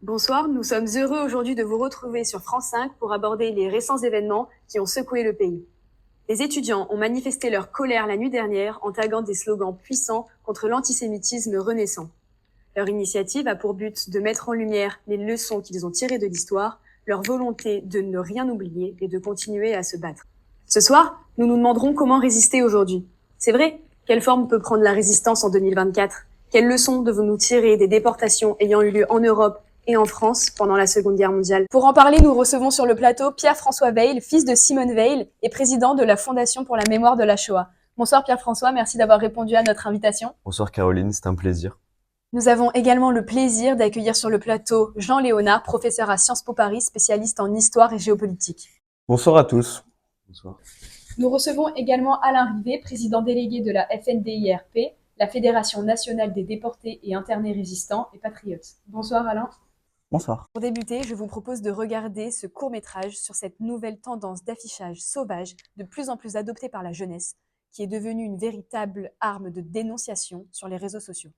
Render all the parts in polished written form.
Bonsoir, nous sommes heureux aujourd'hui de vous retrouver sur France 5 pour aborder les récents événements qui ont secoué le pays. Les étudiants ont manifesté leur colère la nuit dernière en taguant des slogans puissants contre l'antisémitisme renaissant. Leur initiative a pour but de mettre en lumière les leçons qu'ils ont tirées de l'histoire, leur volonté de ne rien oublier et de continuer à se battre. Ce soir, nous nous demanderons comment résister aujourd'hui. C'est vrai, quelle forme peut prendre la résistance en 2024 ? Quelles leçons devons-nous tirer des déportations ayant eu lieu en Europe et en France pendant la Seconde Guerre mondiale? Pour en parler, nous recevons sur le plateau Pierre-François Weil, fils de Simone Weil et président de la Fondation pour la mémoire de la Shoah. Bonsoir Pierre-François, merci d'avoir répondu à notre invitation. Bonsoir Caroline, c'est un plaisir. Nous avons également le plaisir d'accueillir sur le plateau Jean Léonard, professeur à Sciences Po Paris, spécialiste en histoire et géopolitique. Bonsoir à tous. Bonsoir. Nous recevons également Alain Rivet, président délégué de la FNDIRP, la Fédération nationale des déportés et internés résistants et patriotes. Bonsoir Alain. Bonsoir. Pour débuter, je vous propose de regarder ce court-métrage sur cette nouvelle tendance d'affichage sauvage de plus en plus adoptée par la jeunesse, qui est devenue une véritable arme de dénonciation sur les réseaux sociaux.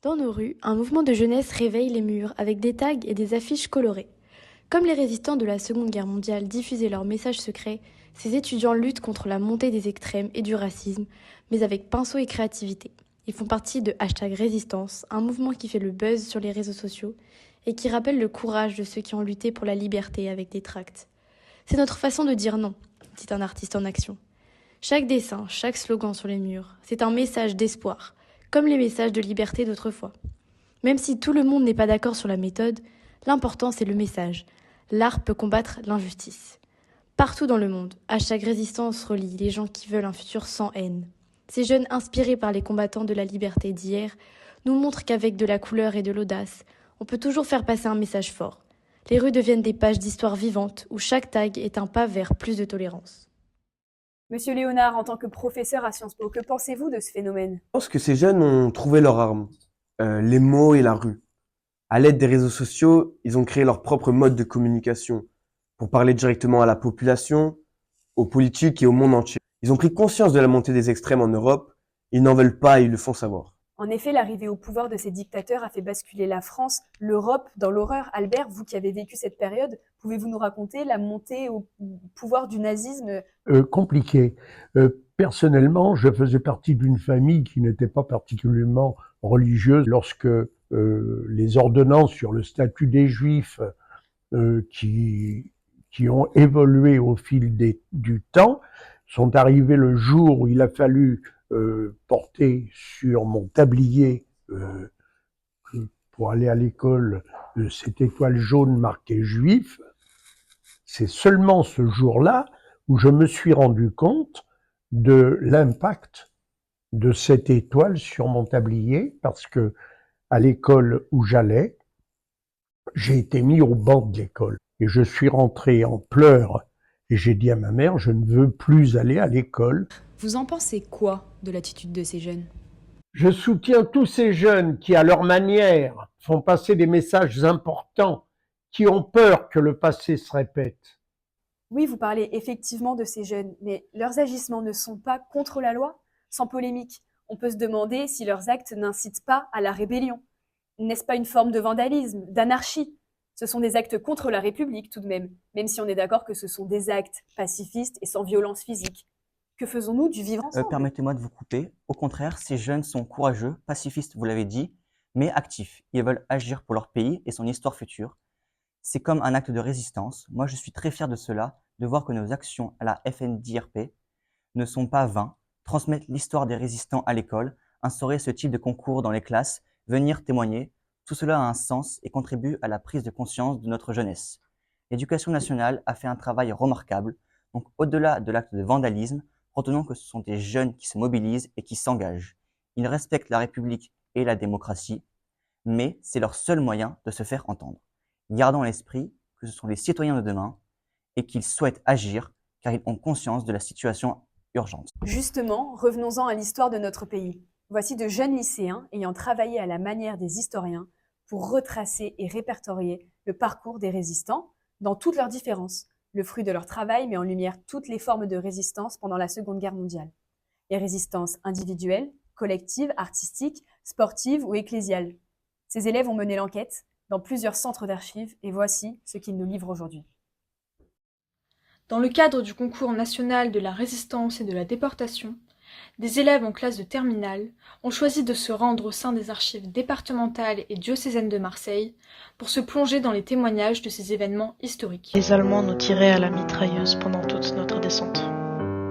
Dans nos rues, un mouvement de jeunesse réveille les murs avec des tags et des affiches colorées. Comme les résistants de la Seconde Guerre mondiale diffusaient leurs messages secrets, ces étudiants luttent contre la montée des extrêmes et du racisme, mais avec pinceau et créativité. Ils font partie de #Résistance, un mouvement qui fait le buzz sur les réseaux sociaux et qui rappelle le courage de ceux qui ont lutté pour la liberté avec des tracts. C'est notre façon de dire non, dit un artiste en action. Chaque dessin, chaque slogan sur les murs, c'est un message d'espoir, comme les messages de liberté d'autrefois. Même si tout le monde n'est pas d'accord sur la méthode, l'important c'est le message. L'art peut combattre l'injustice. Partout dans le monde, #Résistance relie les gens qui veulent un futur sans haine. Ces jeunes inspirés par les combattants de la liberté d'hier nous montrent qu'avec de la couleur et de l'audace, on peut toujours faire passer un message fort. Les rues deviennent des pages d'histoire vivantes où chaque tag est un pas vers plus de tolérance. Monsieur Léonard, en tant que professeur à Sciences Po, que pensez-vous de ce phénomène ? Je pense que ces jeunes ont trouvé leur arme, les mots et la rue. À l'aide des réseaux sociaux, ils ont créé leur propre mode de communication pour parler directement à la population, aux politiques et au monde entier. Ils ont pris conscience de la montée des extrêmes en Europe, ils n'en veulent pas et ils le font savoir. En effet, l'arrivée au pouvoir de ces dictateurs a fait basculer la France, l'Europe dans l'horreur. Albert, vous qui avez vécu cette période, pouvez-vous nous raconter la montée au pouvoir du nazisme ? Compliqué. Personnellement, je faisais partie d'une famille qui n'était pas particulièrement religieuse. Lorsque les ordonnances sur le statut des Juifs qui ont évolué au fil du temps sont arrivées le jour où il a fallu porter sur mon tablier pour aller à l'école cette étoile jaune marquée juif. C'est seulement ce jour-là où je me suis rendu compte de l'impact de cette étoile sur mon tablier, parce que à l'école où j'allais, j'ai été mis au banc de l'école et je suis rentré en pleurs et j'ai dit à ma mère, je ne veux plus aller à l'école. Vous en pensez quoi de l'attitude de ces jeunes ? Je soutiens tous ces jeunes qui, à leur manière, font passer des messages importants, qui ont peur que le passé se répète. Oui, vous parlez effectivement de ces jeunes, mais leurs agissements ne sont pas contre la loi ? Sans polémique, on peut se demander si leurs actes n'incitent pas à la rébellion. N'est-ce pas une forme de vandalisme, d'anarchie ? Ce sont des actes contre la République tout de même, même si on est d'accord que ce sont des actes pacifistes et sans violence physique. Que faisons-nous du vivre ensemble ? Permettez-moi de vous couper. Au contraire, ces jeunes sont courageux, pacifistes, vous l'avez dit, mais actifs. Ils veulent agir pour leur pays et son histoire future. C'est comme un acte de résistance. Moi, je suis très fier de cela, de voir que nos actions à la FNDIRP ne sont pas vains. Transmettre l'histoire des résistants à l'école, instaurer ce type de concours dans les classes, venir témoigner, tout cela a un sens et contribue à la prise de conscience de notre jeunesse. L'éducation nationale a fait un travail remarquable. Donc, au-delà de l'acte de vandalisme, retenons que ce sont des jeunes qui se mobilisent et qui s'engagent. Ils respectent la République et la démocratie, mais c'est leur seul moyen de se faire entendre. Gardons à l'esprit que ce sont les citoyens de demain et qu'ils souhaitent agir car ils ont conscience de la situation urgente. Justement, revenons-en à l'histoire de notre pays. Voici de jeunes lycéens ayant travaillé à la manière des historiens pour retracer et répertorier le parcours des résistants dans toutes leurs différences. Le fruit de leur travail met en lumière toutes les formes de résistance pendant la Seconde Guerre mondiale. Les résistances individuelles, collectives, artistiques, sportives ou ecclésiales. Ces élèves ont mené l'enquête dans plusieurs centres d'archives et voici ce qu'ils nous livrent aujourd'hui. Dans le cadre du concours national de la résistance et de la déportation, des élèves en classe de terminale ont choisi de se rendre au sein des archives départementales et diocésaines de Marseille pour se plonger dans les témoignages de ces événements historiques. Les Allemands nous tiraient à la mitrailleuse pendant toute notre descente.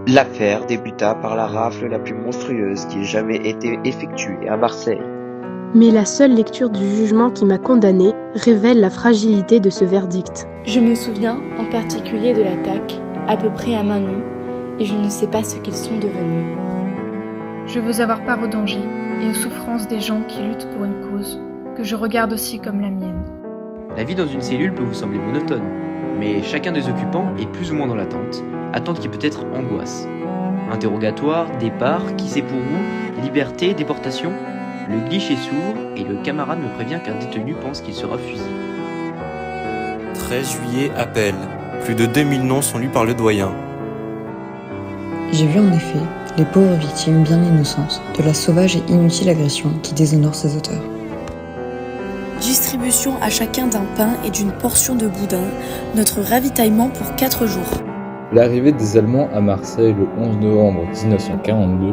L'affaire débuta par la rafle la plus monstrueuse qui ait jamais été effectuée à Marseille. Mais la seule lecture du jugement qui m'a condamnée révèle la fragilité de ce verdict. Je me souviens en particulier de l'attaque, à peu près à main nue, et je ne sais pas ce qu'ils sont devenus. Je veux avoir part au danger et aux souffrances des gens qui luttent pour une cause que je regarde aussi comme la mienne. La vie dans une cellule peut vous sembler monotone, mais chacun des occupants est plus ou moins dans l'attente, attente qui peut être angoisse. Interrogatoire, départ, qui c'est pour vous, liberté, déportation. Le guichet s'ouvre et le camarade me prévient qu'un détenu pense qu'il sera fusillé. 13 juillet, appel. Plus de 2000 noms sont lus par le doyen. J'ai vu en effet les pauvres victimes bien innocentes de la sauvage et inutile agression qui déshonore ses auteurs. Distribution à chacun d'un pain et d'une portion de boudin, notre ravitaillement pour 4 jours. L'arrivée des Allemands à Marseille le 11 novembre 1942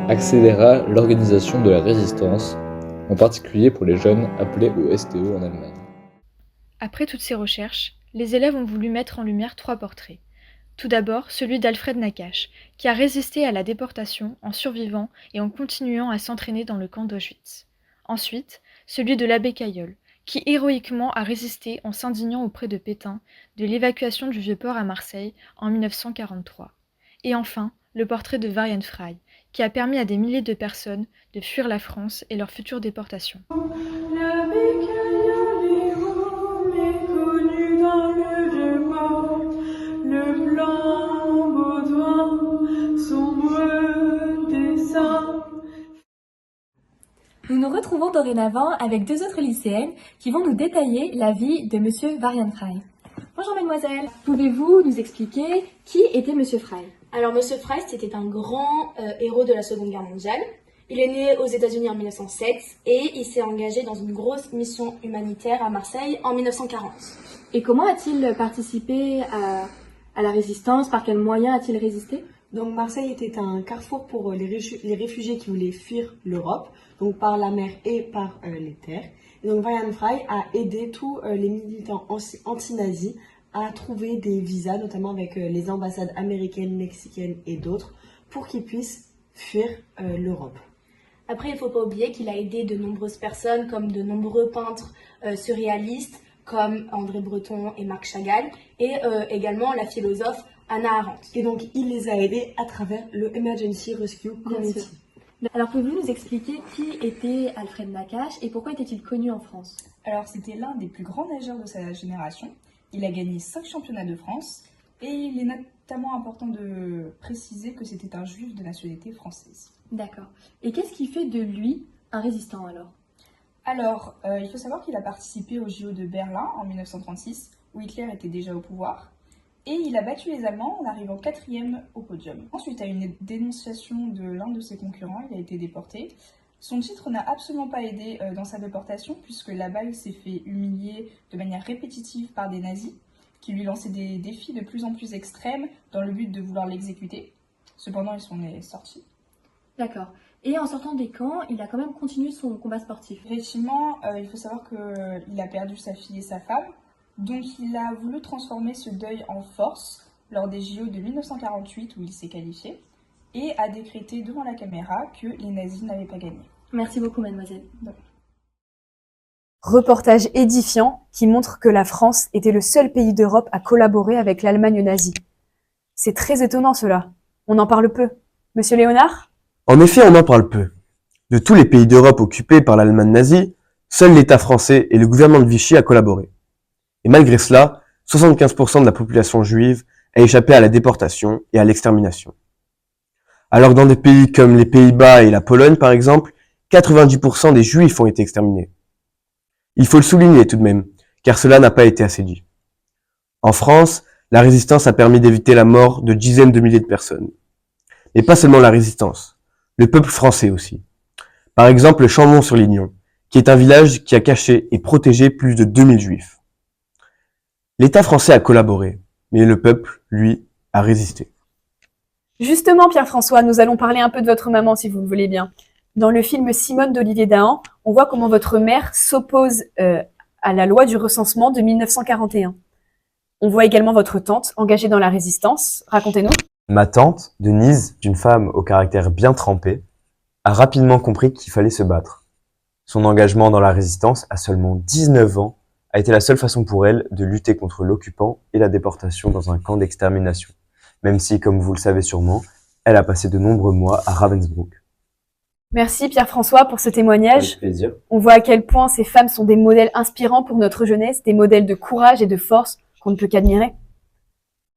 accéléra l'organisation de la résistance, en particulier pour les jeunes appelés au STO en Allemagne. Après toutes ces recherches, les élèves ont voulu mettre en lumière 3 portraits. Tout d'abord, celui d'Alfred Nakache, qui a résisté à la déportation en survivant et en continuant à s'entraîner dans le camp d'Auschwitz. Ensuite, celui de l'abbé Cailleul, qui héroïquement a résisté en s'indignant auprès de Pétain de l'évacuation du Vieux-Port à Marseille en 1943. Et enfin, le portrait de Varian Fry, qui a permis à des milliers de personnes de fuir la France et leur future déportation. Nous nous retrouvons dorénavant avec 2 autres lycéennes qui vont nous détailler la vie de Monsieur Varian Fry. Bonjour mademoiselle, pouvez-vous nous expliquer qui était Monsieur Fry? Alors Monsieur Fry, c'était un grand héros de la Seconde Guerre mondiale. Il est né aux États-Unis en 1907 et il s'est engagé dans une grosse mission humanitaire à Marseille en 1940. Et comment a-t-il participé à la résistance? Par quels moyens a-t-il résisté? Donc Marseille était un carrefour pour les réfugiés qui voulaient fuir l'Europe, donc par la mer et par les terres. Et donc Varian Fry a aidé tous les militants anti-nazis à trouver des visas, notamment avec les ambassades américaines, mexicaines et d'autres, pour qu'ils puissent fuir l'Europe. Après, il ne faut pas oublier qu'il a aidé de nombreuses personnes, comme de nombreux peintres surréalistes, comme André Breton et Marc Chagall, et également la philosophe Hannah Arendt. Et donc, il les a aidés à travers le Emergency Rescue Committee. Alors, pouvez-vous nous expliquer qui était Alfred Nakache et pourquoi était-il connu en France? Alors, c'était l'un des plus grands nageurs de sa génération. Il a gagné 5 championnats de France et il est notamment important de préciser que c'était un juif de nationalité française. D'accord. Et qu'est-ce qui fait de lui un résistant alors? Alors, il faut savoir qu'il a participé au JO de Berlin en 1936, où Hitler était déjà au pouvoir. Et il a battu les Allemands en arrivant 4e au podium. Ensuite, à une dénonciation de l'un de ses concurrents, il a été déporté. Son titre n'a absolument pas aidé dans sa déportation, puisque là-bas, il s'est fait humilier de manière répétitive par des nazis, qui lui lançaient des défis de plus en plus extrêmes dans le but de vouloir l'exécuter. Cependant, ils s'en est sortis. D'accord. Et en sortant des camps, il a quand même continué son combat sportif. Effectivement, il faut savoir qu'il a perdu sa fille et sa femme. Donc il a voulu transformer ce deuil en force lors des JO de 1948 où il s'est qualifié et a décrété devant la caméra que les nazis n'avaient pas gagné. Merci beaucoup mademoiselle. Reportage édifiant qui montre que la France était le seul pays d'Europe à collaborer avec l'Allemagne nazie. C'est très étonnant cela. On en parle peu. Monsieur Léonard? En effet, on en parle peu. De tous les pays d'Europe occupés par l'Allemagne nazie, seul l'État français et le gouvernement de Vichy a collaboré. Et malgré cela, 75% de la population juive a échappé à la déportation et à l'extermination. Alors que dans des pays comme les Pays-Bas et la Pologne par exemple, 90% des juifs ont été exterminés. Il faut le souligner tout de même, car cela n'a pas été assez dit. En France, la résistance a permis d'éviter la mort de dizaines de milliers de personnes. Mais pas seulement la résistance, le peuple français aussi. Par exemple, Chambon-sur-Lignon, qui est un village qui a caché et protégé plus de 2000 juifs. L'État français a collaboré, mais le peuple, lui, a résisté. Justement, Pierre-François, nous allons parler un peu de votre maman, si vous le voulez bien. Dans le film Simone d'Olivier Dahan, on voit comment votre mère s'oppose à la loi du recensement de 1941. On voit également votre tante engagée dans la résistance. Racontez-nous. Ma tante, Denise, une femme au caractère bien trempé, a rapidement compris qu'il fallait se battre. Son engagement dans la résistance à seulement 19 ans a été la seule façon pour elle de lutter contre l'occupant et la déportation dans un camp d'extermination, même si, comme vous le savez sûrement, elle a passé de nombreux mois à Ravensbrück. Merci Pierre-François pour ce témoignage. Avec plaisir. On voit à quel point ces femmes sont des modèles inspirants pour notre jeunesse, des modèles de courage et de force qu'on ne peut qu'admirer.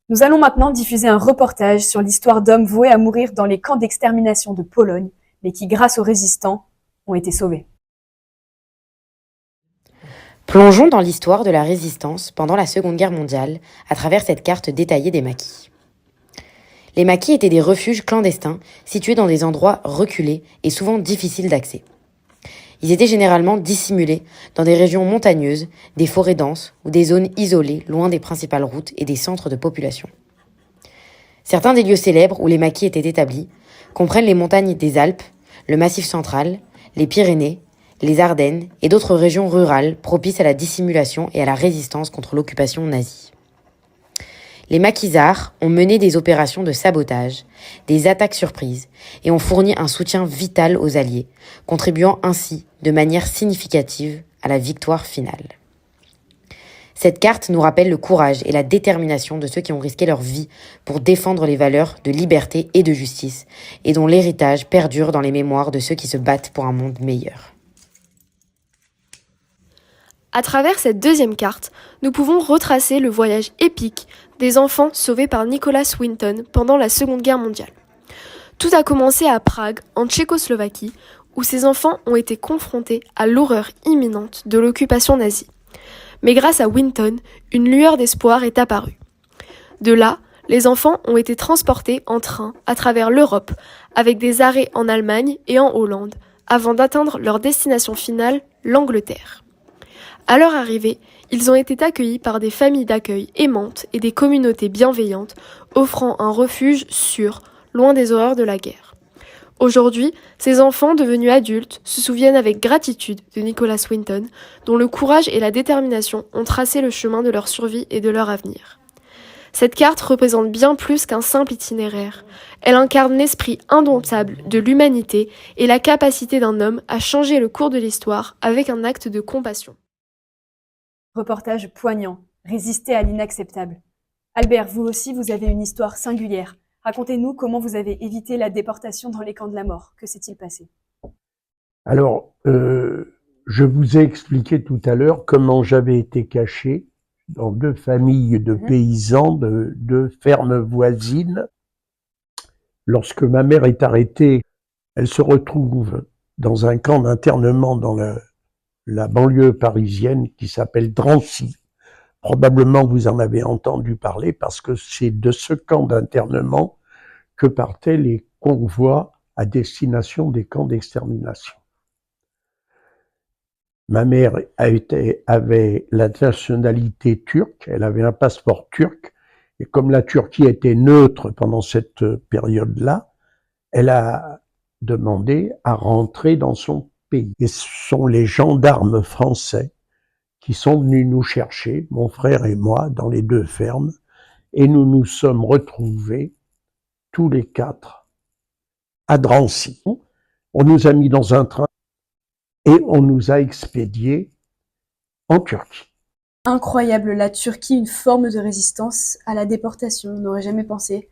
Nous allons maintenant diffuser un reportage sur l'histoire d'hommes voués à mourir dans les camps d'extermination de Pologne, mais qui, grâce aux résistants, ont été sauvés. Plongeons dans l'histoire de la résistance pendant la Seconde Guerre mondiale à travers cette carte détaillée des maquis. Les maquis étaient des refuges clandestins situés dans des endroits reculés et souvent difficiles d'accès. Ils étaient généralement dissimulés dans des régions montagneuses, des forêts denses ou des zones isolées loin des principales routes et des centres de population. Certains des lieux célèbres où les maquis étaient établis comprennent les montagnes des Alpes, le Massif central, les Pyrénées, les Ardennes et d'autres régions rurales propices à la dissimulation et à la résistance contre l'occupation nazie. Les maquisards ont mené des opérations de sabotage, des attaques surprises et ont fourni un soutien vital aux Alliés, contribuant ainsi de manière significative à la victoire finale. Cette carte nous rappelle le courage et la détermination de ceux qui ont risqué leur vie pour défendre les valeurs de liberté et de justice et dont l'héritage perdure dans les mémoires de ceux qui se battent pour un monde meilleur. À travers cette deuxième carte, nous pouvons retracer le voyage épique des enfants sauvés par Nicholas Winton pendant la Seconde Guerre mondiale. Tout a commencé à Prague, en Tchécoslovaquie, où ces enfants ont été confrontés à l'horreur imminente de l'occupation nazie. Mais grâce à Winton, une lueur d'espoir est apparue. De là, les enfants ont été transportés en train à travers l'Europe, avec des arrêts en Allemagne et en Hollande, avant d'atteindre leur destination finale, l'Angleterre. À leur arrivée, ils ont été accueillis par des familles d'accueil aimantes et des communautés bienveillantes, offrant un refuge sûr, loin des horreurs de la guerre. Aujourd'hui, ces enfants devenus adultes se souviennent avec gratitude de Nicholas Winton, dont le courage et la détermination ont tracé le chemin de leur survie et de leur avenir. Cette carte représente bien plus qu'un simple itinéraire. Elle incarne l'esprit indomptable de l'humanité et la capacité d'un homme à changer le cours de l'histoire avec un acte de compassion. Reportage poignant, résister à l'inacceptable. Albert, vous aussi, vous avez une histoire singulière. Racontez-nous comment vous avez évité la déportation dans les camps de la mort. Que s'est-il passé? Alors, je vous ai expliqué tout à l'heure comment j'avais été caché dans 2 familles de paysans de 2 fermes voisines. Lorsque ma mère est arrêtée, elle se retrouve dans un camp d'internement dans la banlieue parisienne qui s'appelle Drancy. Probablement vous en avez entendu parler parce que c'est de ce camp d'internement que partaient les convois à destination des camps d'extermination. Ma mère avait la nationalité turque, elle avait un passeport turc, et comme la Turquie était neutre pendant cette période-là, elle a demandé à rentrer dans son pays. Et ce sont les gendarmes français qui sont venus nous chercher, mon frère et moi, dans les 2 fermes, et nous nous sommes retrouvés tous les 4 à Drancy. On nous a mis dans un train et on nous a expédiés en Turquie. Incroyable, la Turquie, une forme de résistance à la déportation, on n'aurait jamais pensé.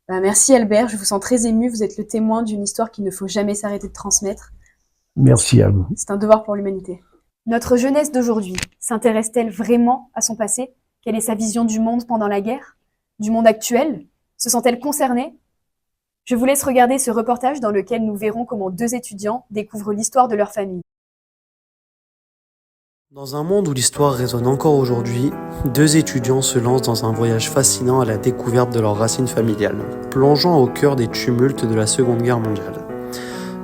Merci Albert, je vous sens très ému, vous êtes le témoin d'une histoire qu'il ne faut jamais s'arrêter de transmettre. Merci à vous. C'est un devoir pour l'humanité. Notre jeunesse d'aujourd'hui s'intéresse-t-elle vraiment à son passé? Quelle est sa vision du monde pendant la guerre? Du monde actuel? Se sent-elle concernée? Je vous laisse regarder ce reportage dans lequel nous verrons comment 2 étudiants découvrent l'histoire de leur famille. Dans un monde où l'histoire résonne encore aujourd'hui, 2 étudiants se lancent dans un voyage fascinant à la découverte de leurs racines familiales, plongeant au cœur des tumultes de la Seconde Guerre mondiale.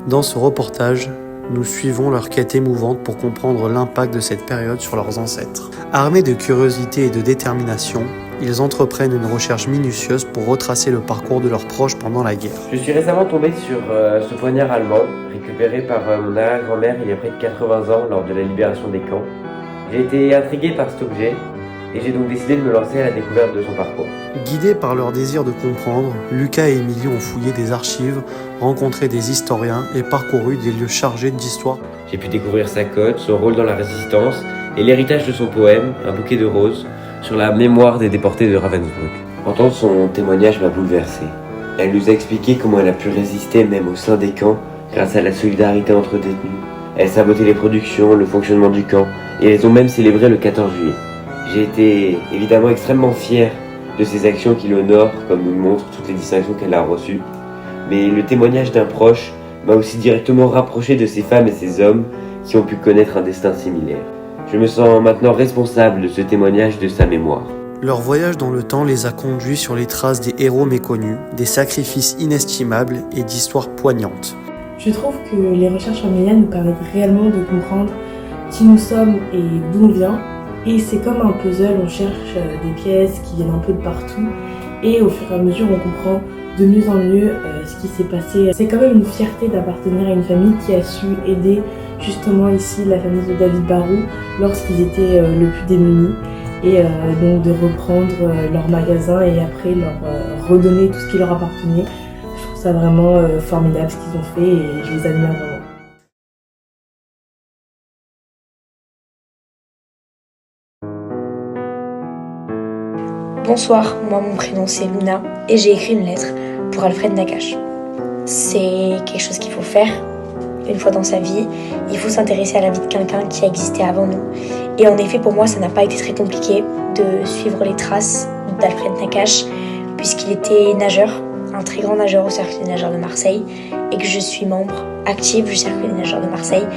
Dans ce reportage, nous suivons leur quête émouvante pour comprendre l'impact de cette période sur leurs ancêtres. Armés de curiosité et de détermination, ils entreprennent une recherche minutieuse pour retracer le parcours de leurs proches pendant la guerre. Je suis récemment tombé sur ce poignard allemand, récupéré par mon arrière-grand-mère il y a près de 80 ans lors de la libération des camps. J'ai été intrigué par cet objet et j'ai donc décidé de me lancer à la découverte de son parcours. Guidés par leur désir de comprendre, Lucas et Émilie ont fouillé des archives, rencontré des historiens et parcouru des lieux chargés d'histoire. J'ai pu découvrir sa cote, son rôle dans la résistance et l'héritage de son poème, Un bouquet de roses, sur la mémoire des déportés de Ravensbrück. Entendre son témoignage m'a bouleversé. Elle nous a expliqué comment elle a pu résister même au sein des camps grâce à la solidarité entre détenus. Elle sabotait les productions, le fonctionnement du camp et elles ont même célébré le 14 juillet. J'ai été évidemment extrêmement fier de ces actions qui l'honorent, comme nous le montrent toutes les distinctions qu'elle a reçues. Mais le témoignage d'un proche m'a aussi directement rapproché de ces femmes et ces hommes qui ont pu connaître un destin similaire. Je me sens maintenant responsable de ce témoignage de sa mémoire. Leur voyage dans le temps les a conduits sur les traces des héros méconnus, des sacrifices inestimables et d'histoires poignantes. Je trouve que les recherches familiales nous permettent réellement de comprendre qui nous sommes et d'où on vient. Et c'est comme un puzzle, on cherche des pièces qui viennent un peu de partout et au fur et à mesure on comprend de mieux en mieux ce qui s'est passé. C'est quand même une fierté d'appartenir à une famille qui a su aider justement ici la famille de David Barrault lorsqu'ils étaient le plus démunis et donc de reprendre leur magasin et après leur redonner tout ce qui leur appartenait. Je trouve ça vraiment formidable ce qu'ils ont fait et je les admire vraiment. Bonsoir, moi mon prénom c'est Luna et j'ai écrit une lettre pour Alfred Nakache. C'est quelque chose qu'il faut faire une fois dans sa vie, il faut s'intéresser à la vie de quelqu'un qui a existé avant nous. Et en effet pour moi ça n'a pas été très compliqué de suivre les traces d'Alfred Nakache puisqu'il était nageur, un très grand nageur au Cercle des nageurs de Marseille et que je suis membre active du Cercle des nageurs de Marseille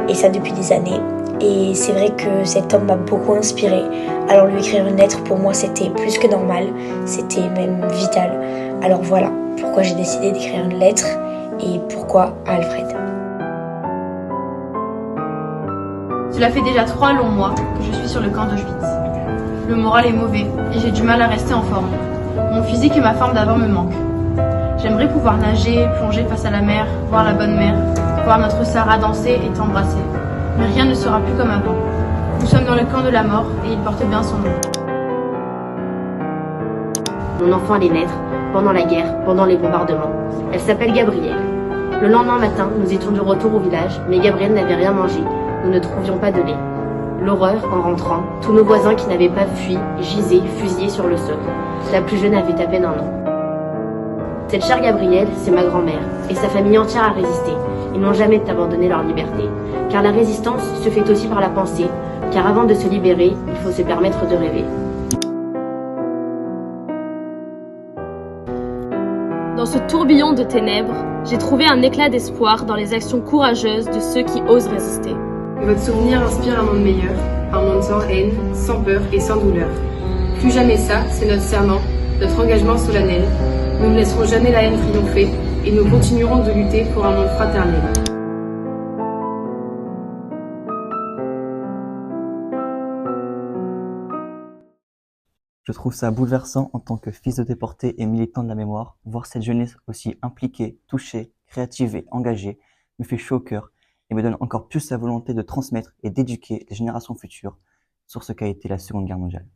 et ça depuis des années. Et c'est vrai que cet homme m'a beaucoup inspirée. Alors lui écrire une lettre, pour moi, c'était plus que normal. C'était même vital. Alors voilà pourquoi j'ai décidé d'écrire une lettre et pourquoi à Alfred. Cela fait déjà 3 longs mois que je suis sur le camp d'Auschwitz. Le moral est mauvais et j'ai du mal à rester en forme. Mon physique et ma forme d'avant me manquent. J'aimerais pouvoir nager, plonger face à la mer, voir la bonne mer, voir notre Sarah danser et t'embrasser. Mais rien ne sera plus comme avant. Nous sommes dans le camp de la mort et il porte bien son nom. Mon enfant allait naître pendant la guerre, pendant les bombardements. Elle s'appelle Gabrielle. Le lendemain matin, nous étions de retour au village, mais Gabrielle n'avait rien mangé. Nous ne trouvions pas de lait. L'horreur, en rentrant, tous nos voisins qui n'avaient pas fui gisaient, fusillés sur le sol. La plus jeune avait à peine 1 an. Cette chère Gabrielle, c'est ma grand-mère, et sa famille entière a résisté. Ils n'ont jamais abandonné leur liberté. Car la résistance se fait aussi par la pensée, car avant de se libérer, il faut se permettre de rêver. Dans ce tourbillon de ténèbres, j'ai trouvé un éclat d'espoir dans les actions courageuses de ceux qui osent résister. Que votre souvenir inspire un monde meilleur, un monde sans haine, sans peur et sans douleur. Plus jamais ça, c'est notre serment, notre engagement solennel. Nous ne laisserons jamais la haine triompher et nous continuerons de lutter pour un monde fraternel. Je trouve ça bouleversant en tant que fils de déporté et militant de la mémoire, voir cette jeunesse aussi impliquée, touchée, créative et engagée me fait chaud au cœur et me donne encore plus la volonté de transmettre et d'éduquer les générations futures sur ce qu'a été la Seconde Guerre mondiale.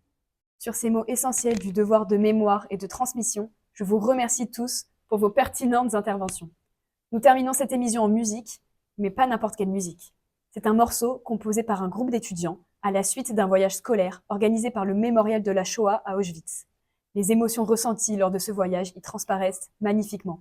Sur ces mots essentiels du devoir de mémoire et de transmission, je vous remercie tous pour vos pertinentes interventions. Nous terminons cette émission en musique, mais pas n'importe quelle musique. C'est un morceau composé par un groupe d'étudiants à la suite d'un voyage scolaire organisé par le Mémorial de la Shoah à Auschwitz. Les émotions ressenties lors de ce voyage y transparaissent magnifiquement.